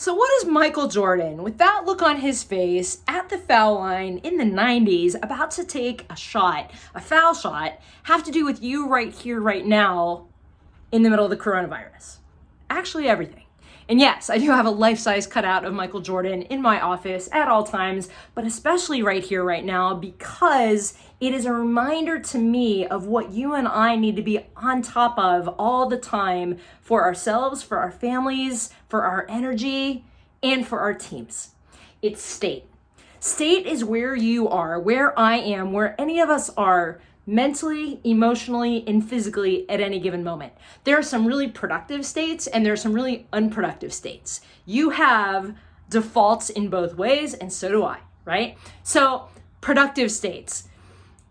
So what is Michael Jordan, with that look on his face, at the foul line in the 90s, about to take a shot, a foul shot, have to do with you right here, right now, in the middle of the coronavirus? Actually, everything. And yes, I do have a life-size cutout of Michael Jordan in my office at all times, but especially right here, right now, because it is a reminder to me of what you and I need to be on top of all the time for ourselves, for our families, for our energy, and for our teams. It's state. State is where you are, where I am, where any of us are, mentally, emotionally, and physically at any given moment. There are some really productive states and there are some really unproductive states. You have defaults in both ways, and so do I, right? So, productive states: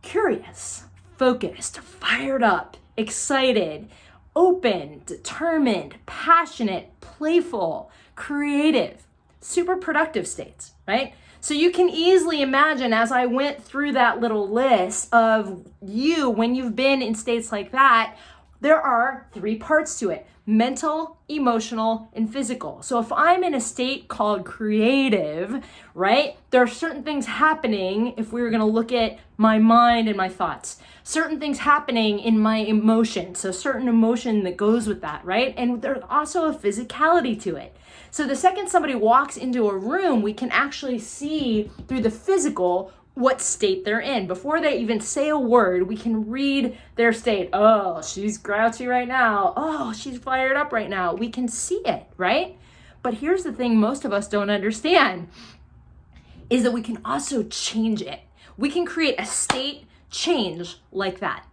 curious, focused, fired up, excited, open, determined, passionate, playful, creative. Super productive states, right? So you can easily imagine, as I went through that little list of you, when you've been in states like that, there are 3 parts to it: mental, emotional, and physical. So if I'm in a state called creative, right, there are certain things happening. If we were going to look at my mind and my thoughts, certain things happening in my emotion. So certain emotion that goes with that, right? And there's also a physicality to it. So the second somebody walks into a room, we can actually see through the physical what state they're in. Before they even say a word, we can read their state. Oh, she's grouchy right now. Oh, she's fired up right now. We can see it, right? But here's the thing most of us don't understand, is that we can also change it. We can create a state change like that.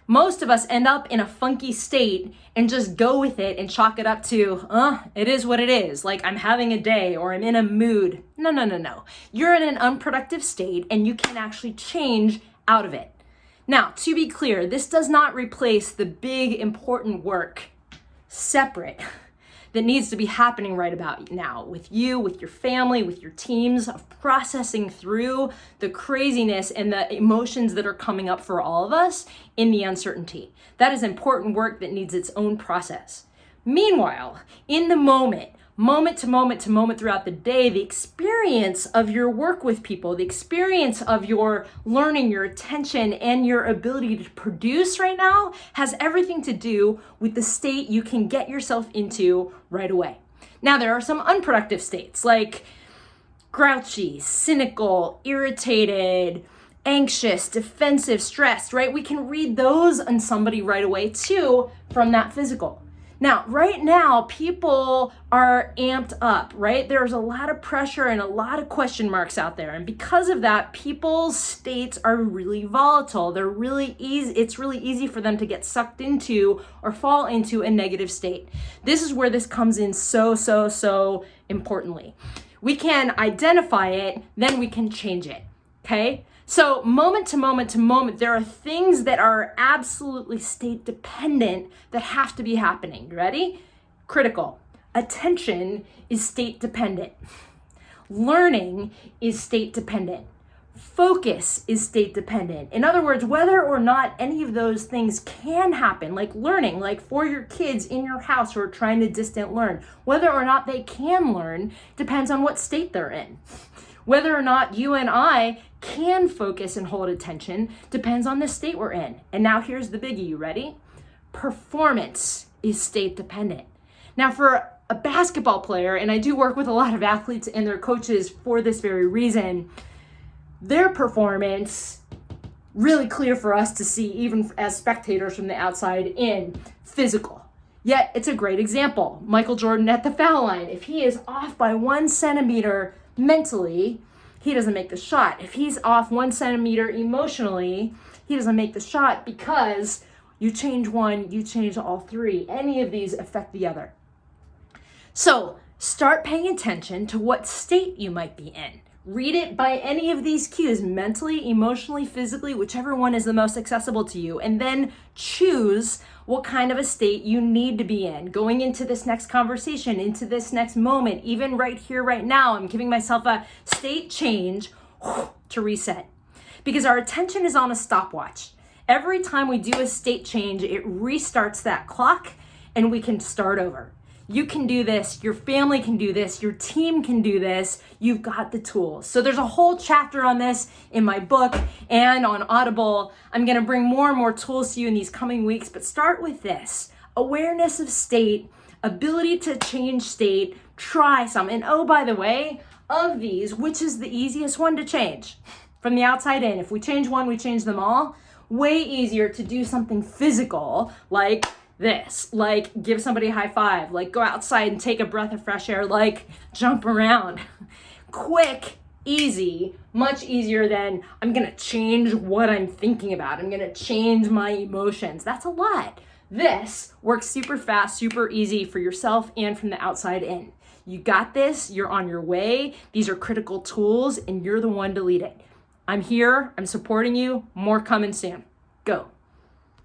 Most of us end up in a funky state and just go with it and chalk it up to, it is what it is. Like, I'm having a day or I'm in a mood. No. You're in an unproductive state and you can actually change out of it. Now, to be clear, this does not replace the big, important work separate that needs to be happening right about now with you, with your family, with your teams, of processing through the craziness and the emotions that are coming up for all of us in the uncertainty. That is important work that needs its own process. Meanwhile, in the moment to moment throughout the day, the experience of your work with people, the experience of your learning, your attention, and your ability to produce right now has everything to do with the state you can get yourself into right away. Now, there are some unproductive states like grouchy, cynical, irritated, anxious, defensive, stressed, right? We can read those on somebody right away too from that physical. Now, right now, people are amped up, right? There's a lot of pressure and a lot of question marks out there. And because of that, people's states are really volatile. They're really easy. It's really easy for them to get sucked into or fall into a negative state. This is where this comes in so importantly. We can identify it, then we can change it, okay? So moment to moment, there are things that are absolutely state dependent that have to be happening. You ready? Critical. Attention is state dependent. Learning is state dependent. Focus is state dependent. In other words, whether or not any of those things can happen, like learning, like for your kids in your house who are trying to distant learn, whether or not they can learn depends on what state they're in. Whether or not you and I can focus and hold attention depends on the state we're in. And now here's the biggie. You ready? Performance is state dependent. Now, for a basketball player, and I do work with a lot of athletes and their coaches for this very reason, their performance, really clear for us to see even as spectators from the outside in, physical. Yet it's a great example. Michael Jordan at the foul line. If he is off by 1 centimeter mentally, he doesn't make the shot. If he's off 1 centimeter emotionally, he doesn't make the shot, because you change one, you change all 3. Any of these affect the other. So start paying attention to what state you might be in. Read it by any of these cues, mentally, emotionally, physically, whichever one is the most accessible to you, and then choose what kind of a state you need to be in. Going into this next conversation, into this next moment, even right here, right now, I'm giving myself a state change to reset. Because our attention is on a stopwatch. Every time we do a state change, it restarts that clock and we can start over. You can do this. Your family can do this. Your team can do this. You've got the tools. So there's a whole chapter on this in my book and on Audible. I'm going to bring more and more tools to you in these coming weeks, but start with this: awareness of state, ability to change state. Try some. And oh, by the way, of these, which is the easiest one to change? From the outside in. If we change one, we change them all. Way easier to do something physical like this, like give somebody a high five, like go outside and take a breath of fresh air, like jump around. Quick, easy, much easier than I'm gonna change what I'm thinking about. I'm gonna change my emotions. That's a lot. This works super fast, super easy for yourself and from the outside in. You got this, you're on your way. These are critical tools and you're the one to lead it. I'm here, I'm supporting you. More coming soon. Go.